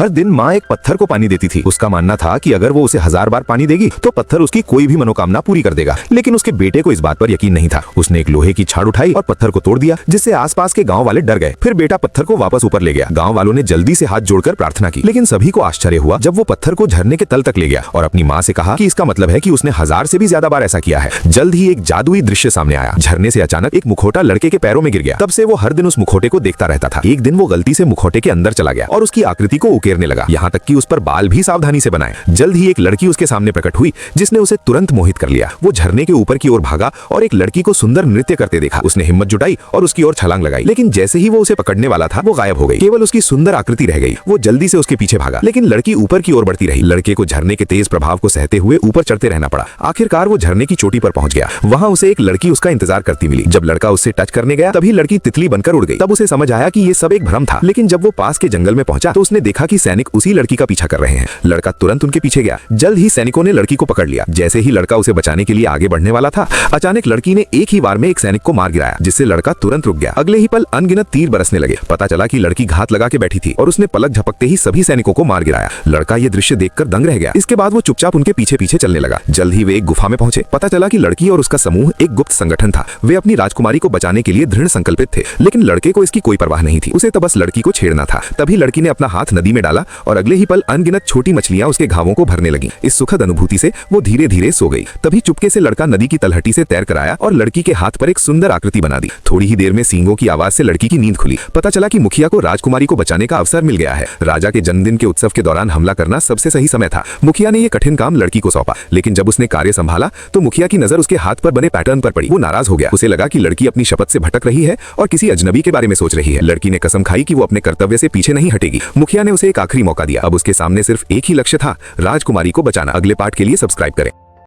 हर दिन माँ एक पत्थर को पानी देती थी। उसका मानना था कि अगर वो उसे 1000 बार पानी देगी तो पत्थर उसकी कोई भी मनोकामना पूरी कर देगा। लेकिन उसके बेटे को इस बात पर यकीन नहीं था। उसने एक लोहे की छड़ उठाई और पत्थर को तोड़ दिया, जिससे आसपास के गांव वाले डर गए। फिर बेटा पत्थर को वापस ऊपर ले गया। गांव वालों ने जल्दी से हाथ जोड़कर प्रार्थना की, लेकिन सभी को आश्चर्य हुआ जब वो पत्थर को झरने के तल तक ले गया और अपनी माँ से कहा कि इसका मतलब है कि उसने 1000 से भी ज्यादा बार ऐसा किया है। जल्द ही एक जादुई दृश्य सामने आया। झरने से अचानक एक मुखौटा लड़के के पैरों में गिर गया। तब से वो हर दिन उस मुखौटे को देखता रहता था। एक दिन वो गलती से मुखौटे के अंदर चला गया और उसकी आकृति को उकेरने लगा, यहाँ तक कि उस पर बाल भी सावधानी से बनाए। जल्द ही एक लड़की उसके सामने प्रकट हुई जिसने उसे तुरंत मोहित कर लिया। वो झरने के ऊपर की ओर भागा और एक लड़की को सुंदर नृत्य करते देखा। उसने हिम्मत जुटाई और उसकी ओर छलांग लगाई, लेकिन जैसे ही वो उसे पकड़ने वाला था वो गायब हो गई। केवल उसकी सुंदर आकृति रह गई। वो जल्दी से उसके पीछे भागा, लेकिन लड़की ऊपर की ओर बढ़ती रही। लड़के को झरने के तेज प्रभाव को सहते हुए ऊपर चढ़ते रहना पड़ा। आखिरकार वो झरने की चोटी पर पहुंच गया। वहां उसे एक लड़की उसका इंतजार करती मिली। जब लड़का उससे टच करने गया तभी लड़की तितली बनकर उड़ गई। तब उसे समझ आया कि ये सब एक भ्रम था। लेकिन जब वो पास के जंगल में पहुंचा तो उसने देखा कि सैनिक उसी लड़की का पीछा कर रहे हैं। लड़का तुरंत उनके पीछे गया। जल्द ही सैनिकों ने लड़की को पकड़ लिया। जैसे ही लड़का उसे बचाने के लिए आगे बढ़ने वाला था, अचानक लड़की ने एक ही बार में एक सैनिक को मार गिराया, जिससे लड़का तुरंत रुक गया। अगले ही पल अनगिनत तीर बरसने लगे। पता चला कि लड़की घात लगा के बैठी थी और उसने पलक झपकते ही सभी सैनिकों को मार गिराया। लड़का ये दृश्य देखकर दंग रह गया। इसके बाद वो चुपचाप उनके पीछे पीछे चलने लगा। जल्द ही वे एक गुफा में पहुंचे। पता चला कि लड़की और उसका समूह एक गुप्त संगठन था। वे अपनी राजकुमारी को बचाने के लिए दृढ़ संकल्पित थे, लेकिन लड़के को इसकी कोई परवाह नहीं थी। उसे तो बस लड़की को छेड़ना था। तभी लड़की ने अपना हाथ नदी में डाला और अगले ही पल अनगिनत छोटी मछलियां उसके घावों को भरने लगी। इस सुखद अनुभूति से वो धीरे धीरे सो गई। तभी चुपके से लड़का नदी की तलहटी से तैर कर आया और लड़की के हाथ पर एक सुंदर आकृति बना दी। थोड़ी ही देर में सींगों की आवाज से लड़की की नींद खुली। पता चला कि मुखिया को राजकुमारी को बचाने का अवसर मिल गया है। राजा के जन्मदिन के उत्सव के दौरान हमला करना सबसे सही समय था। मुखिया ने यह कठिन काम लड़की को सौंपा, लेकिन जब उसने कार्य संभाला तो मुखिया की नजर उसके हाथ पर बने पैटर्न पर पड़ी। वो नाराज हो गया। उसे लगा कि लड़की अपनी शपथ से भटक रही है और किसी अजनबी के बारे में सोच रही है। लड़की ने कसम खाई कि वो अपने कर्तव्य से पीछे नहीं हटेगी। मुखिया ने उसे एक आखिरी मौका दिया। अब उसके सामने सिर्फ एक ही लक्ष्य था, राजकुमारी को बचाना। अगले पार्ट के लिए सब्सक्राइब करें।